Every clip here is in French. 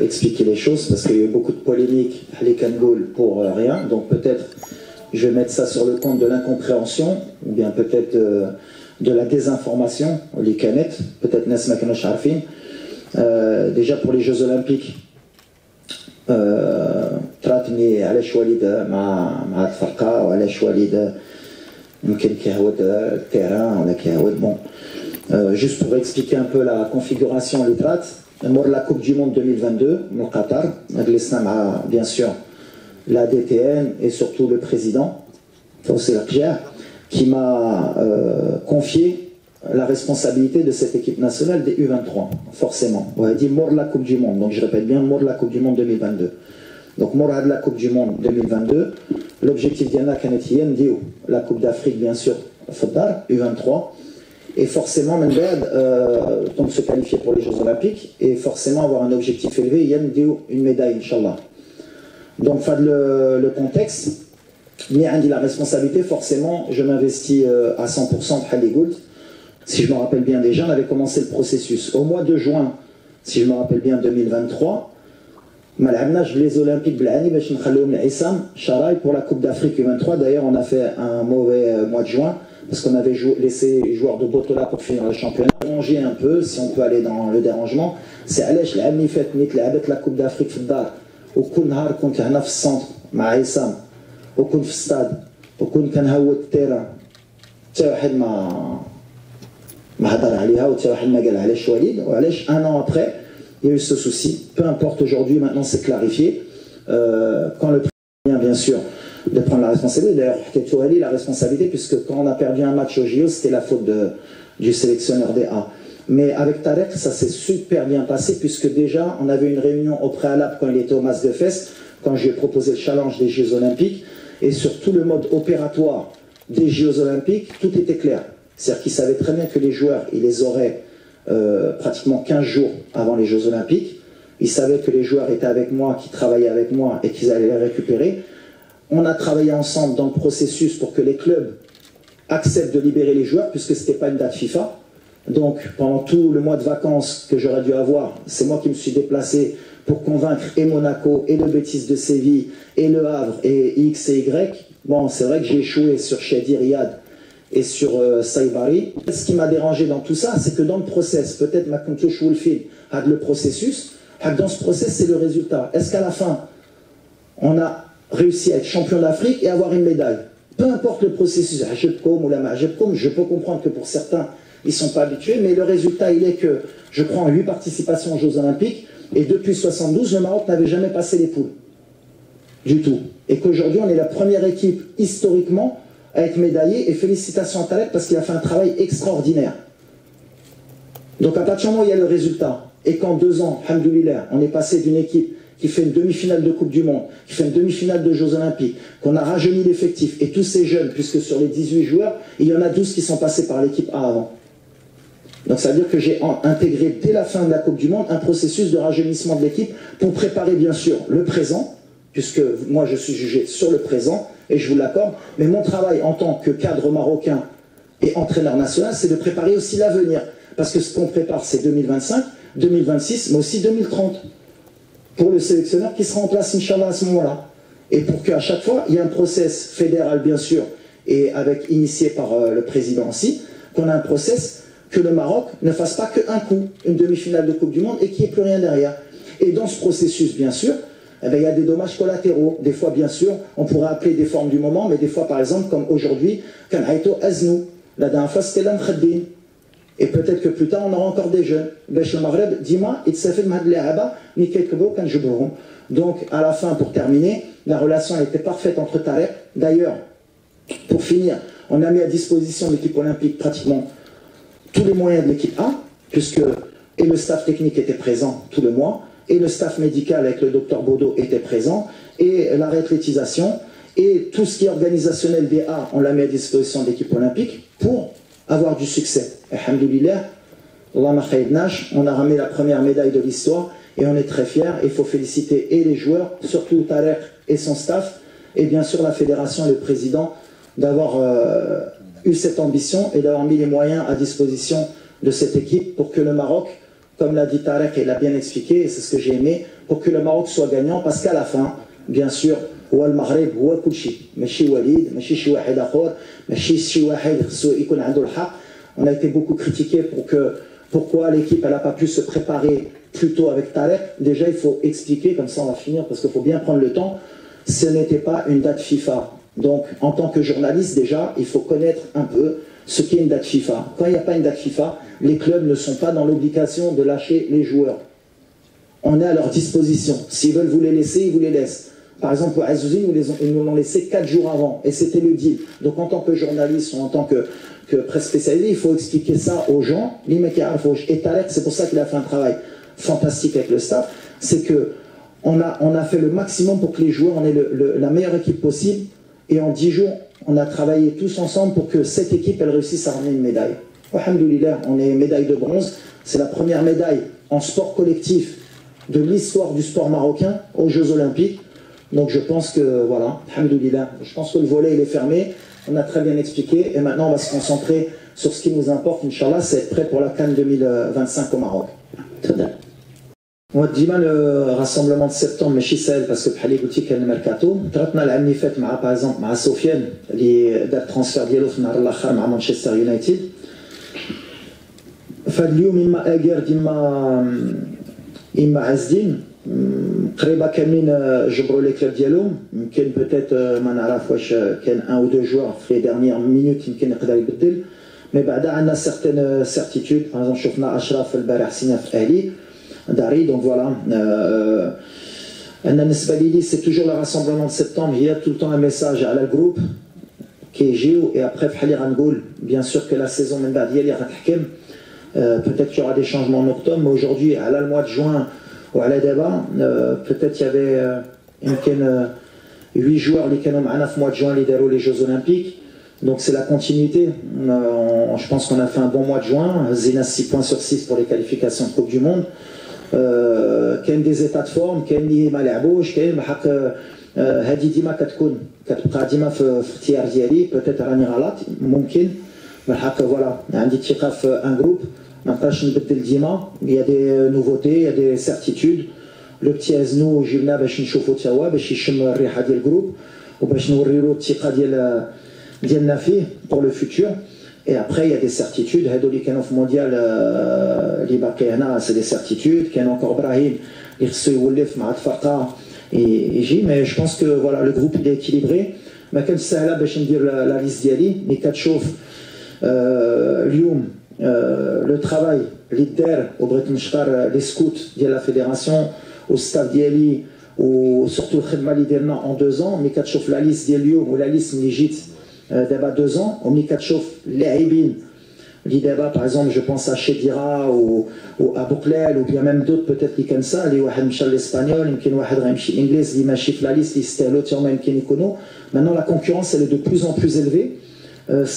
expliquer les choses parce qu'il y a eu beaucoup de polémiques à l'Ekangoul pour rien. Donc peut-être je vais mettre ça sur le compte de l'incompréhension ou bien peut-être de la désinformation, les canettes, peut-être Nesma Kanosh Arfin. Déjà pour les Jeux Olympiques, تراتني علاش وليد مع الفرقة وعلاش وليد يمكن كيعود التيران ولا كيعود bon. Juste pour expliquer un peu la configuration les trates, mort la Coupe du Monde 2022 au Qatar, bien sûr la DTN et surtout le président qui m'a confié la responsabilité de cette équipe nationale des U23, forcément. On a dit mort la Coupe du Monde, donc je répète bien mort la Coupe du Monde 2022. Donc mort de la Coupe du Monde 2022, l'objectif d'Yana Kanetien dit la Coupe d'Afrique bien sûr, Fodar, U23, et forcément donc se qualifier pour les Jeux Olympiques et forcément avoir un objectif élevé, Yann dit une médaille, Inch'Allah. Donc le contexte, mais la responsabilité, forcément, je m'investis à 100% de Haligoult. Si je me rappelle bien déjà, on avait commencé le processus. Au mois de juin, si je me rappelle bien, 2023, les Olympiques pour la Coupe d'Afrique U23. D'ailleurs, on a fait un mauvais mois de juin parce qu'on avait laissé les joueurs de Botola pour finir le championnat. Ranger un peu, si on peut aller dans le dérangement. C'est Alech, la Coupe d'Afrique Fdar. Au Kunhar, quand il y a un centre, Maïsam, au Kun Stade, au Kun Kanhaout Terrain, un an après, il y a eu ce souci. Peu importe aujourd'hui, maintenant c'est clarifié. Quand le président, bien sûr, de prendre la responsabilité, d'ailleurs, la responsabilité, puisque quand on a perdu un match au JO, c'était la faute du sélectionneur des A. Mais avec Tarek, ça s'est super bien passé, puisque déjà, on avait une réunion au préalable quand il était au Mas de Fès, quand je lui ai proposé le challenge des Jeux Olympiques, et sur tout le mode opératoire des Jeux Olympiques, tout était clair. C'est-à-dire qu'il savait très bien que les joueurs, il les aurait pratiquement 15 jours avant les Jeux Olympiques. Il savait que les joueurs étaient avec moi, qui travaillaient avec moi et qu'ils allaient les récupérer. On a travaillé ensemble dans le processus pour que les clubs acceptent de libérer les joueurs, puisque ce n'était pas une date FIFA. Donc, pendant tout le mois de vacances que j'aurais dû avoir, c'est moi qui me suis déplacé pour convaincre et Monaco, et le Betis de Séville, et le Havre, et X et Y. Bon, c'est vrai que j'ai échoué sur Shadi Riyad et sur Saïbari. Ce qui m'a dérangé dans tout ça, c'est que dans le process, peut-être le processus, dans ce process, c'est le résultat. Est-ce qu'à la fin, on a réussi à être champion d'Afrique et avoir une médaille? Peu importe le processus, je peux comprendre que pour certains, ils ne sont pas habitués, mais le résultat, il est que je crois en 8 participations aux Jeux Olympiques, et depuis 72, le Maroc n'avait jamais passé les poules. Du tout. Et qu'aujourd'hui, on est la première équipe, historiquement, à être médaillée, et félicitations à Taleb, parce qu'il a fait un travail extraordinaire. Donc à partir du moment où il y a le résultat, et qu'en 2 ans, alhamdoulilah, on est passé d'une équipe qui fait une demi-finale de Coupe du Monde, qui fait une demi-finale de Jeux Olympiques, qu'on a rajeuni l'effectif, et tous ces jeunes, puisque sur les 18 joueurs, il y en a 12 qui sont passés par l'équipe A avant. Donc ça veut dire que j'ai intégré dès la fin de la Coupe du Monde un processus de rajeunissement de l'équipe pour préparer bien sûr le présent, puisque moi je suis jugé sur le présent, et je vous l'accorde, mais mon travail en tant que cadre marocain et entraîneur national, c'est de préparer aussi l'avenir. Parce que ce qu'on prépare, c'est 2025, 2026, mais aussi 2030. Pour le sélectionneur qui sera en place, Inch'Allah, à ce moment-là. Et pour qu'à chaque fois, il y ait un process fédéral, bien sûr, et initié par le président aussi, qu'on a un process que le Maroc ne fasse pas qu'un coup, une demi-finale de Coupe du Monde, et qu'il n'y ait plus rien derrière. Et dans ce processus, bien sûr, eh bien, il y a des dommages collatéraux. Des fois, bien sûr, on pourrait appeler des formes du moment, mais des fois, par exemple, comme aujourd'hui, Kanhaïto Aznou, la dernière fois, c'était l'Amkhaddin. Et peut-être que plus tard, on aura encore des jeunes. Donc, à la fin, pour terminer, la relation elle était parfaite entre Tarek. D'ailleurs, pour finir, on a mis à disposition de l'équipe olympique pratiquement tous les moyens de l'équipe A, puisque et le staff technique était présent tout le mois, et le staff médical avec le docteur Bodo était présent, et la réathlétisation, et tout ce qui est organisationnel des A, on l'a mis à disposition de l'équipe olympique pour avoir du succès. Alhamdoulilah, on a ramené la première médaille de l'histoire, et on est très fiers. Il faut féliciter et les joueurs, surtout Tarek et son staff, et bien sûr la fédération et le président, d'avoir eu cette ambition et d'avoir mis les moyens à disposition de cette équipe pour que le Maroc comme l'a dit Tarek, il a bien expliqué, et c'est ce que j'ai aimé, pour que le Maroc soit gagnant, parce qu'à la fin, bien sûr, هو المغرب هو كل شيء ماشي وليد ماشي شي واحد اخر ماشي شي واحد خصو يكون عنده الحق. On a été beaucoup critiqué pour que pourquoi l'équipe n'a pas pu se préparer plus tôt avec Tarek. Déjà il faut expliquer, comme ça on va finir parce qu'il faut bien prendre le temps. Ce n'était pas une date FIFA. Donc en tant que journaliste déjà il faut connaître un peu ce qu'est une date FIFA. Quand il n'y a pas une date FIFA, les clubs ne sont pas dans l'obligation de lâcher les joueurs. On est à leur disposition. S'ils veulent vous les laisser, ils vous les laissent. Par exemple, à Azouzine, ils nous l'ont laissé 4 jours avant. Et c'était le deal. Donc, en tant que journaliste ou en tant que presse spécialisée, il faut expliquer ça aux gens. Et Tarek, c'est pour ça qu'il a fait un travail fantastique avec le staff. C'est qu'on a fait le maximum pour que les joueurs, on ait la meilleure équipe possible. Et en 10 jours, on a travaillé tous ensemble pour que cette équipe, elle réussisse à ramener une médaille. Alhamdoulilah, on est médaille de bronze. C'est la première médaille en sport collectif de l'histoire du sport marocain aux Jeux Olympiques. Donc je pense que, voilà, alhamdoulilah, je pense que le volet il est fermé, on a très bien expliqué, et maintenant on va se concentrer sur ce qui nous importe, Inch'Allah, c'est être prêt pour la CAN 2025 au Maroc. Moi, ديما le rassemblement de septembre ماشي سهل parce que بحال اللي قلتي كان الميركاتو طراتنا العام اللي فات مع باغ اكزومبل مع سفيان اللي دار الترانسفير ديالو في النهار الاخر مع مانشستر يونايتد. فهاد اليوم اما اكير اما عزدين قريبه كاملين جبروا لي كلوب ديالهم. يمكن بوتيت ما نعرف واش كان ان او دو جوار في لي ديرنيير مينوت يمكن يقدر يبدل، مي بعدا عندنا سيغتين سيرتيتود. باغ اكزومبل شفنا اشرف البارح سينا في اهلي داري. دونك فوالا انا بالنسبه لي سي توجور لو راسمبلمون دو سبتمبر هي تو التون ان ميساج على الجروب كيجيو. اي ابخي بحال اللي غنقول بيان سور كو لا سيزون من بعد هي اللي غتحكم. Peut-être qu'il y aura des changements en octobre, mais aujourd'hui, à le mois de juin ou à la débat, peut-être qu'il y avait 8 joueurs qui ont au mois de juin lidéré les Jeux Olympiques. Donc c'est la continuité. Je pense qu'on a fait un bon mois de juin. Zina 6 points sur 6 pour les qualifications de Coupe du Monde. Qu'il y a des états de forme, qu'il y a des malabouches, qu'il y a هذه ديما كتبقى ديما في اختيار ديالي. peut-être راني غلط ممكن بالحق. فوالا عندي ثقه في ان جروب ما نبقاش نبدل ديما. il y a des nouveautés, il y a des certitudes. لو بتي ازنو جبنا باش نشوفو تا هو باش يشم الريحه ديال الجروب وباش نوريلو الثقه ديالنا فيه pour le futur. Et après il y a des certitudes. هادو اللي كانوا في مونديال اللي باقي هنا سي دي سيرتيتود. كان encore ابراهيم اللي خصو يولف مع الفرقه يجي. مي جو بونس كو فوالا لو جروب اللي اكيليبري. ما كانش سهله باش ندير لا ليست ديالي. مي كتشوف اليوم لو ترافاي اللي دار وبغيت نشكر لي سكوت ديال لا فيديراسيون والستاف ديالي وسورتو الخدمه اللي درنا اون 2 ans. ملي كتشوف لا ليست ديال اليوم ولا ليست ملي جيت دابا 2 ans وملي كتشوف اللاعبين اللي دابا باغ اكزومبل جو بونس ا شيديرا و ا بوكليل و بيان ميم دوت بوتيت اللي كنسى اللي واحد مشى لاسبانيول يمكن واحد غيمشي الانجليز اللي ماشي في لا ليست اللي يستاهلوا حتى هما يمكن يكونوا. Maintenant la concurrence elle est de plus en plus élevée.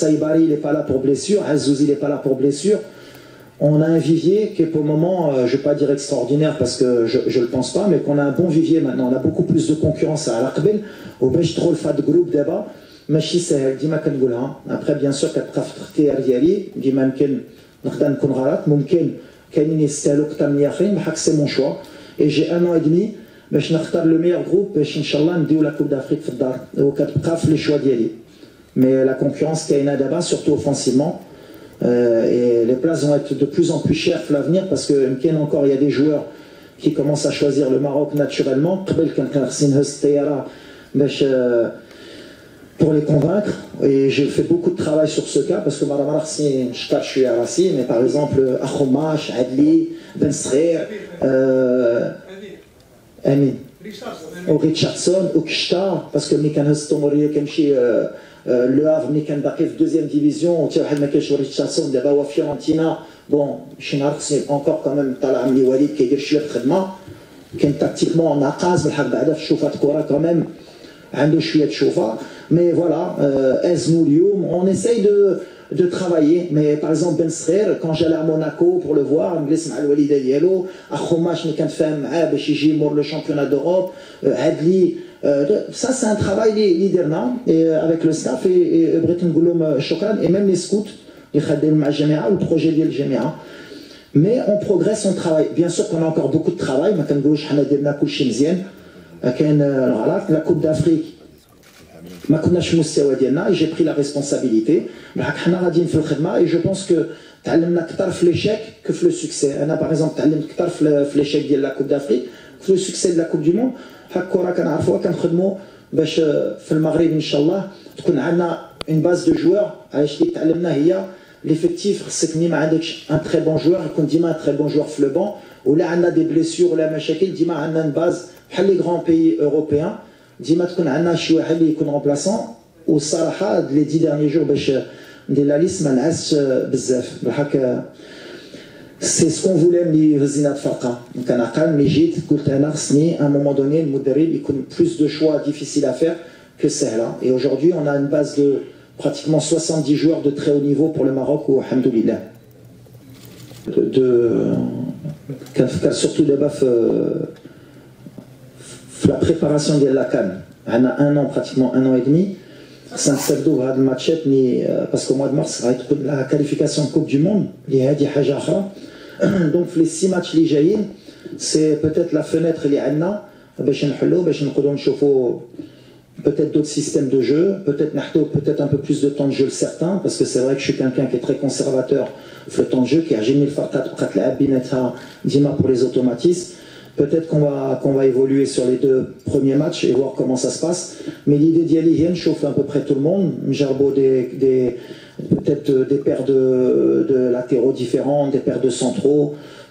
Saïbari il n'est pas là pour blessure, Azouzi il n'est pas là pour blessure. On a un vivier qui est pour le moment, je ne vais pas dire extraordinaire parce que je ne le pense pas, mais qu'on a un bon vivier maintenant. On a beaucoup plus de concurrence à l'Aqbel. Au Bech trop le fat groupe d'abord. ماشي سهل ديما كنقولها. ابخي بيان سور كتبقى في الاختيار ديالي ديما يمكن نقدر نكون غلط ممكن كاينين يستاهلوا اكثر من اخرين بحق سي مون شوا. اي جي ان ان ادمي باش نختار لو ميور جروب باش ان شاء الله نديو لا كوب دافريك في الدار وكتبقى في لي شوا ديالي. مي لا كونكورونس كاينه دابا سورتو اوفونسيفمون. Et les places vont être de plus en plus chères pour l'avenir parce que encore il y a des joueurs qui commencent à choisir le Maroc naturellement. Pour les convaincre, et j'ai fait beaucoup de travail sur ce cas parce que je suis à Rassi, mais par exemple Akhomash, Adli, Ben Srer, Amin, ou Richardson, ou Kishtar, parce que Mikan Tomori Kemchi. Le Havre ملي كان باقي في دوزيام ديفيزيون وتا واحد ما كاينش ريتشاردسون دابا هو فيورنتينا. بون شي نهار خصني انكور كوميم طالع من وليد كيدير شويه الخدمه كان تاكتيكمون ناقص بالحق بعدا في شوفه الكره كوميم عنده شويه شوفه. مي فوالا ازمو اليوم اون اساي de travailler. Mais par exemple Ben Srer quand j'allais à Monaco pour le voir نجلس مع الوالده ديالو. اخوماش اللي كنتفاهم معاه باش يجي يمر لو شامبيونات دوروب. عدلي ça c'est un travail اللي درنا avec le staff et بغيت نقول لهم شكرا. et même les scouts اللي خدامين مع الجامعه والبروجي ديال الجامعه Mais on progresse, on travaille. Bien sûr qu'on a encore beaucoup de travail. La Coupe d'Afrique, j'ai pris la responsabilité. Et je pense que تعلمنا أكثر في l'échec que في le succès. أنا par exemple تعلمت أكثر في l'échec ديال la Coupe d'Afrique que le succès de la Coupe du Monde. هاك الكرة كنعرفوها كنخدموا باش في المغرب إن شاء الله تكون عندنا une base de joueurs. علاش اللي تعلمنا هي l'effectif. خصك ملي ما عندكش un très bon joueur يكون ديما un très bon joueur في le banc. ولا عندنا des blessures ولا مشاكل ديما عندنا une base بحال les grands pays européens. ديما تكون عندنا شي واحد اللي يكون remplaçant. والصراحة les 10 derniers jours باش ندير لا ليست ما نعسش بزاف بالحق. سي سكون فولي ملي هزينا الفرقه كان عقل ملي جيت قلت انا خصني ان مومون دوني المدرب يكون بلوس دو شوا ديفيسيل ا فير que سهله. Et aujourd'hui on a une base de pratiquement 70 joueurs de très haut niveau pour le Maroc والحمد كان surtout دابا في la préparation ديال la CAN عندنا un an pratiquement un an et demi. سنستافدوا بهذا الماتشات باسكو موا دو مارس غتكون لا كاليفيكاسيون كوب دو موند اللي هذه حاجه اخرى. دونك في لي 6 ماتش اللي جايين سي بوتيت لا فينيتر اللي عندنا باش نحلوا باش نقدروا نشوفوا peut-être d'autres systèmes de jeu, peut-être un peu plus de temps de jeu certains, parce que c'est vrai que je suis quelqu'un qui est très conservateur sur le temps de jeu, qui a gêné le fartat pour les automatismes. Peut-être qu'on va évoluer sur les 2 premiers matchs et voir comment ça se passe. Mais l'idée d'y aller, je chauffe à peu près tout le monde. Jarbo peut-être des paires de latéraux différents, des paires de centraux.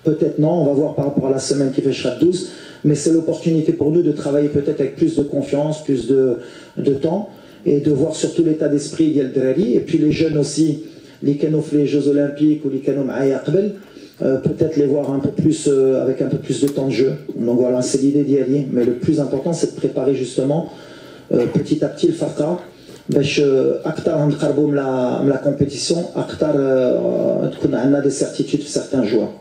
Peut-être non, on va voir par rapport à la semaine qui fait Shrad 12. Mais c'est l'opportunité pour nous de travailler peut-être avec plus de confiance, plus de temps, et de voir surtout l'état d'esprit d'Yel Drari. Et puis les jeunes aussi, les canaux les Jeux Olympiques ou les canaux Maïaqbel. Peut-être les voir un peu plus avec un peu plus de temps de jeu. Donc voilà, c'est l'idée d'y aller. Mais le plus important, c'est de préparer justement petit à petit le farqa. باش اكثر نقربوا من la compétition, اكثر تكون عندنا des certitudes في certains joueurs.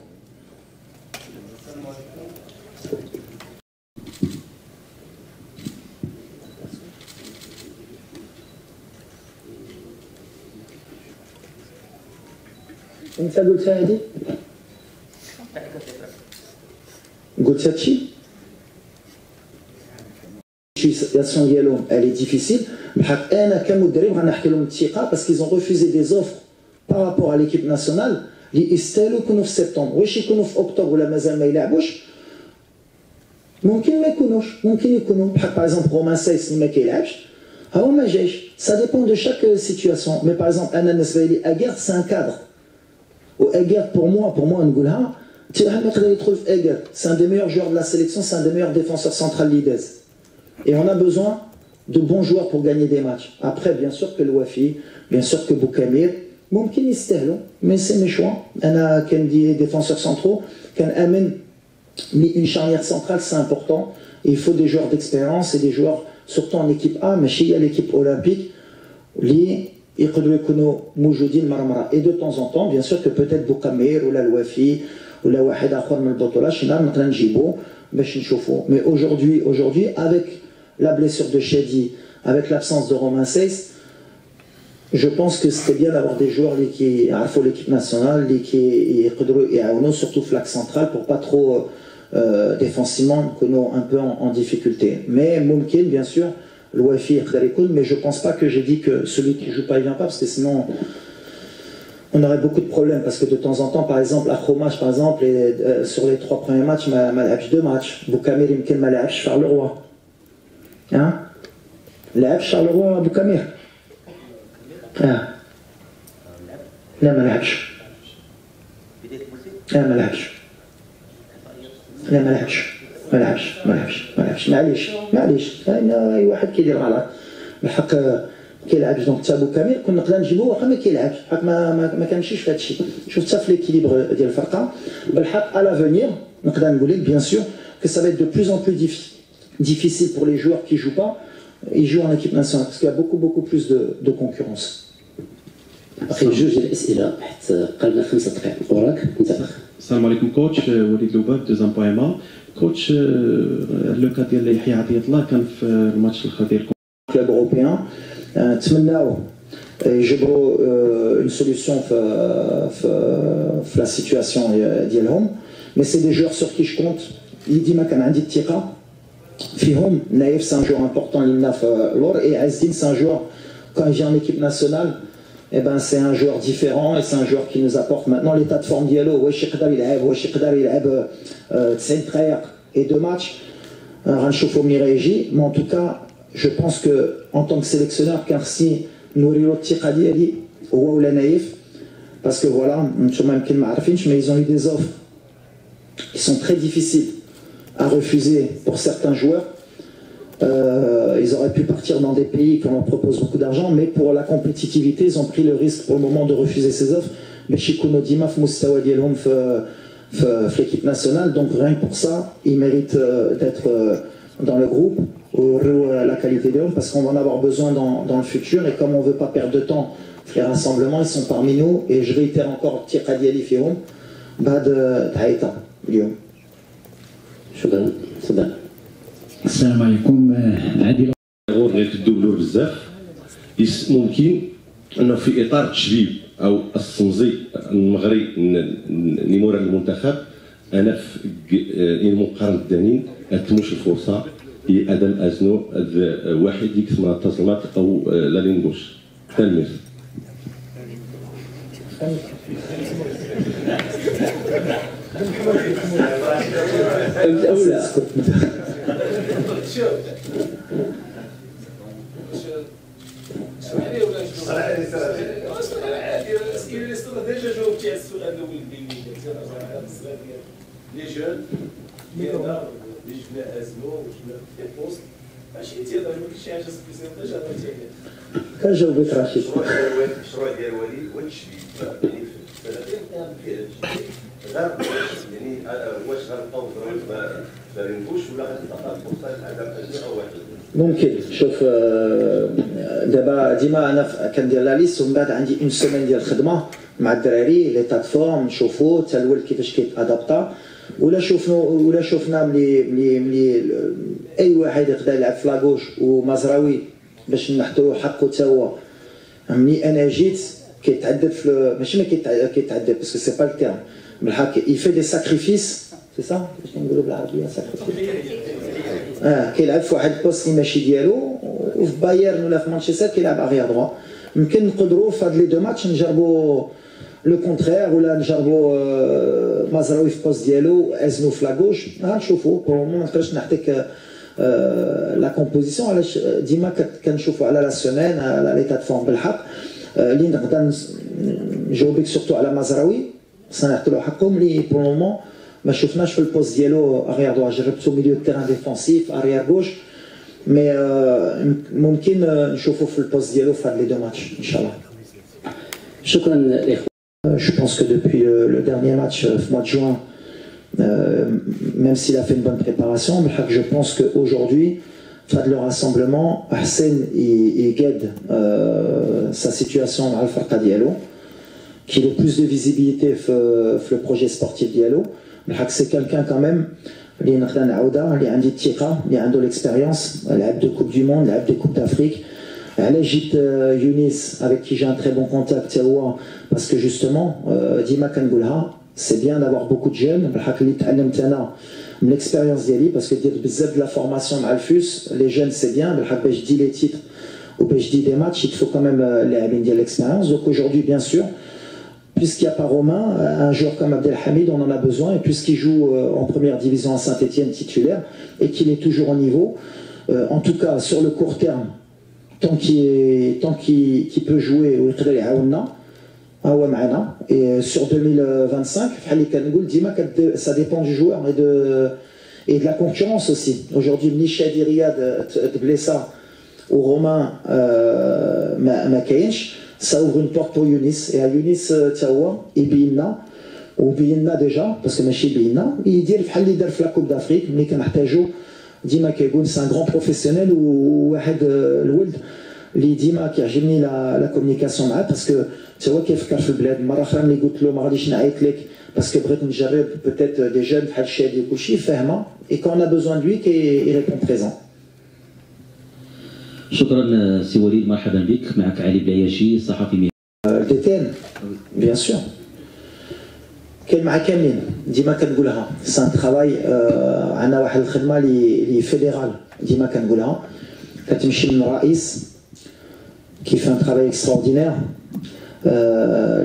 انت قلتها هذه؟ قلت هادشي؟ السيتياسيون ديالهم elle est difficile. بحق انا كمدرب غنحكي لهم الثقه parce qu'ils ont refusé des offres par rapport à l'équipe nationale اللي يستاهلوا يكونوا في سبتمبر. واش يكونوا في اكتوبر ولا مازال ما يلعبوش؟ ممكن ما يكونوش، ممكن يكونوا بحق باغ اكزومبل رومان سايس اللي ما كيلعبش ها هو ما جايش. ça dépend de chaque situation. mais par exemple انا بالنسبه لي اغير c'est un cadre. واغير pour moi نقولها c'est un des meilleurs joueurs de la sélection, c'est un des meilleurs défenseurs central l'IDES. Et on a besoin de bons joueurs pour gagner des matchs. Après, bien sûr que le Wafi, bien sûr que Boukamir, mais c'est mes choix. On a des défenseurs centraux, une charnière centrale, c'est important. Et il faut des joueurs d'expérience et des joueurs, surtout en équipe A, mais chez l'équipe olympique, et de temps en temps, bien sûr que peut-être Boukamir ou la Wafi, ولا واحد اخر من البطوله شي نهار نقدر نجيبو باش نشوفو. Mais aujourd'hui avec la blessure de Chedi, avec l'absence de Romain Seyss, je pense que c'était bien d'avoir des joueurs qui عرفوا l'équipe nationale qui يقدروا يعاونوا surtout في l'axe central pour pas trop défensivement نكونوا un peu en difficulté. Mais ممكن bien sûr le Wafi يقدر يكون, mais je pense pas que j'ai dit que celui qui joue pas il vient pas, parce que sinon on aurait beaucoup de problèmes, parce que de temps en temps, par exemple, à Khomash, par exemple, sur les 3 premiers matchs, ما لعبش 2 matchs. Boukamir يمكن ما لعبش Charleroi. Hein? لعب Charleroi Boukamir. لا ما لعبش. لا ما لعبش. لا ما لعبش. معليش. أي واحد كيدير غلط. بالحق كيلعبش. دونك حتى بوكامير كنا نقدر نجيبوه واخا ما كيلعبش. حق ما كنمشيش في هذا الشيء. شوف حتى في ليكيليبر ديال الفرقه بالحق à l'avenir نقدر نقول لك bien sûr que ça va être de plus en plus difficile pour les joueurs qui jouent pas. Ils jouent en équipe nationale parce qu'il y a beaucoup plus de concurrence. أخي جوج الأسئلة حتى قلنا 5 دقائق. وراك أنت أخ. السلام عليكم كوتش. وليد لوباب دوزام بويما. كوتش لو كا ديال يحيى عطية الله كان في الماتش الاخر ديالكم كلوب اوروبيان. نتمناو يجبروا une solution في la situation ديالهم. Mais c'est des joueurs sur qui je compte. اللي ديما كان عندي الثقة فيهم. Naïf c'est un joueur important لنا في l'or, et Azdin c'est un joueur quand il vient en équipe nationale, eh ben c'est un joueur différent et c'est un joueur qui nous apporte maintenant l'état de forme ديالو. واش يقدر يلعب 90 دقائق et 2 matchs. غنشوفوا ملي غيجي. Mais en tout cas je pense que en tant que sélectionneur كنخصني نوريو الثقة ديالي هو ولا نايف. Parce que voilà, نتوما يمكن ما عارفينش, mais ils ont eu des offres qui sont très difficiles à refuser pour certains joueurs. Ils auraient pu partir dans des pays qui leur proposent beaucoup d'argent, mais pour la compétitivité, ils ont pris le risque pour le moment de refuser ces offres. Mais Chikouno Dima في مستوى ديالهم في l'équipe nationale, donc rien que pour ça, ils méritent d'être dans le groupe, la qualité d'eux, parce qu'on va en avoir besoin dans le futur, et comme on ne veut pas perdre de temps, les rassemblements, ils sont parmi nous, et je réitère encore الثقة ديالي فيهم بعد تعيطة اليوم. شكرا. تفضل. السلام عليكم. عادل غير كدوبلو بزاف ممكن انه في اطار التشبيب او الصمزي المغري نيمورا المنتخب انا في مقارنه الدانين اتموش الفرصه هي ادم ازنو واحد ديك من التظلمات او لا لينغوش تلميذ. ديجا جاوبتي على السؤال الاول ديالي لي جون ديالنا اللي جبنا ازمو وجبنا في بوست ماشي ديال ما كاينش شي حاجه سبيسيال ديجا هضرتي كنجاوبك رشيد. المشروع ديال وليد هو التشبيب يعني في السنتين غير يعني واش غنبقاو فرينكوش ولا غتبقى الفرصه لعدم اجنبي او واحد. ممكن شوف دابا ديما انا كندير لا ليست ومن بعد عندي اون سيمين ديال الخدمه مع الدراري لي تاع فورم نشوفوا حتى الولد كيفاش كيتادابتا ولا شفنا ملي اي واحد يقدر يلعب في لاغوش ومزراوي باش نحطوا حقه حتى هو. ملي انا جيت كيتعذب في ماشي ما كيتعذب باسكو سي با التيرم بالحق يفي دي ساكريفيس سي سا باش نقولوا بالعربيه ساكريفيس. كيلعب في واحد البوست اللي ماشي ديالو وفي بايرن ولا في مانشستر كيلعب اغيار دروا. يمكن نقدروا في هاد لي دو ماتش نجربوا لو كونترير ولا نجربوا مزراوي في بوست ديالو ازنو في لاغوش. غنشوفوا بور ما نقدرش نعطيك لا كومبوزيسيون علاش ديما كنشوفوا على لا سيمين على ليتا دو فورم بالحق. اللي نقدر نجاوبك سورتو على مزراوي خصنا نعطيو له حقهم اللي بور مومون ما شفناش في البوست ديالو اغيار دوا. جربتو ميليو تيران ديفونسيف اريار غوش مي ممكن نشوفو في البوست ديالو في هاد لي دو ماتش ان شاء الله. شكرا الاخوه. Je pense que depuis le dernier match, mois de juin, même s'il a fait une bonne préparation, je pense qu'aujourd'hui, le rassemblement, Hassan il guide sa situation à Al-Farqa Diallo, qui a le plus de visibilité dans le projet sportif Diallo. C'est quelqu'un quand même, qui a de l'expérience, il a de Coupe du Monde, il a de Coupe d'Afrique. Alejit Younis, avec qui j'ai un très bon contact, parce que justement, Dima Kangoulha, c'est bien d'avoir beaucoup de jeunes. L'expérience d'Eli, parce que dire de la formation à Alfus, les jeunes c'est bien, je dis les titres ou je dis des matchs, il faut quand même l'expérience. Donc aujourd'hui, bien sûr, puisqu'il n'y a pas Romain, un joueur comme Abdelhamid, on en a besoin, et puisqu'il joue en première division à Saint-Etienne titulaire, et qu'il est toujours au niveau, en tout cas sur le court terme, tant qu'il peut jouer et sur 2025 ça dépend du joueur et de la concurrence aussi. Aujourd'hui Nishadi Riyad Blessa ou Romain Makaïnch, ça ouvre une porte pour Younis, et à Younis Tawa et Bina ou Bina déjà parce que Machi Bina il dit la Coupe d'Afrique mais ديما كيقول سي ان غران بروفيسيونيل وواحد الولد اللي ديما كيعجبني لا كومونيكاسيون معاه باسكو حتى هو كيفكر في البلاد. مره اخرى ملي قلت له ما غاديش نعيط لك باسكو بغيت نجرب بوتيت دي جون بحال الشادي وكلشي فاهمه اي كون ا بوزوان دو لوي كي ريبون بريزون. شكرا سي وليد، مرحبا بك. معك علي بلاياشي صحفي. DTN bien sûr كاين مع كاملين ديما كنقولها سان ترافاي. عندنا واحد الخدمه اللي فيدرال ديما كنقولها، كتمشي من الرئيس كي فان ترافاي اكستراوردينير.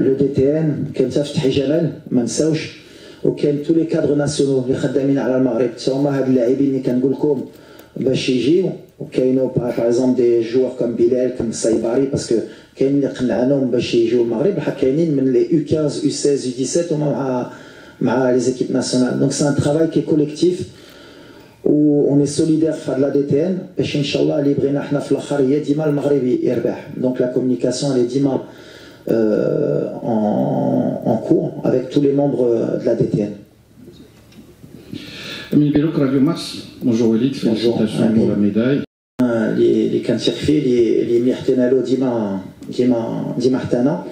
لو DTN كاين حتى فتحي جمال ما نساوش، وكاين تو لي كادر ناسيونال اللي خدامين على المغرب حتى هما هاد اللاعبين اللي كنقول لكم باش يجيو. وكاينو باغ اكزومبل دي جوار كوم بلال كوم سايباري باسكو كاين اللي قنعناهم باش يجيو المغرب، بحال كاينين من لي U15 U16 U17 هما مع لي زيكيب ناسيونال. دونك سي ان ترافاي كي كوليكتيف و اون اي سوليدير في هاد لا DTN باش ان شاء الله اللي بغينا حنا في الاخر هي ديما المغرب يربح. دونك لا كومونيكاسيون اللي ديما en cours avec tous les membres de la DTN. Amin Belouk, Radio Mars. Bonjour Walid, félicitations pour la médaille. اللي كنثق فيه اللي مليحتنا له ديما حتانا.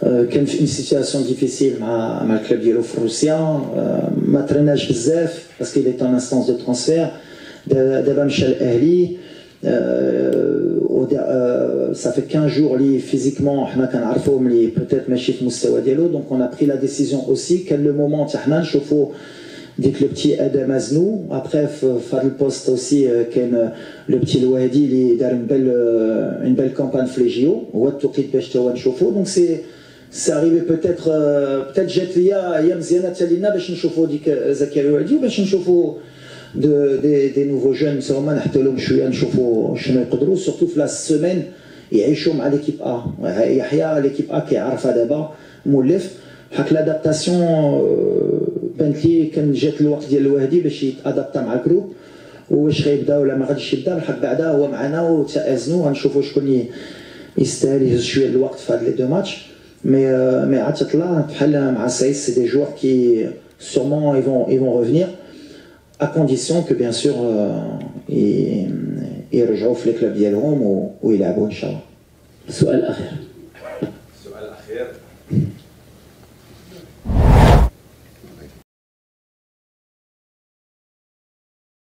كان في اون سيتياسيون ديفيسيل مع الكلوب ديالو في روسيا، ما تريناش بزاف باسكو il est en instance de transfert. دابا مشى الاهلي. Ça fait 15 jours اللي فيزيكمون حنا كنعرفوهم اللي بوتيت ماشي في المستوى ديالو. دونك on a pris la décision aussi كان لو مومون حتى حنا نشوفوا ديك لو بتي ادم ازنو. ابخي في هذا البوست اوسي كاين لو بتي الوهدي اللي دار اون بيل كامبان في لي جيو، هو التوقيت باش تا هو نشوفو. دونك سي اريفي بوتيتر جات ليا ايام مزيانه حتى لينا باش نشوفو ديك زكريا الوهدي وباش نشوفو دي نوفو جون هما نحطوا لهم شويه نشوفوا شنو يقدروا سورتو في لا سيمين يعيشوا مع ليكيب يحيى ليكيب كيعرفها دابا مولف بحال لادابتاسيون. بانت لي كان جات الوقت ديال الوهدي باش يتادابتا مع الجروب، واش غيبدا ولا ما غاديش يبدا بحال بعدا هو معنا وتازنو غنشوفوا شكون يستاهل يهز شويه الوقت في هاد لي دو ماتش. مي عاد تطلع بحال مع سايس سي دي جوار كي سورمون يفون revenir à condition que bien sûr يرجعوا في الكلوب ديالهم ويلعبوا ان شاء الله. السؤال الاخير. السؤال الاخير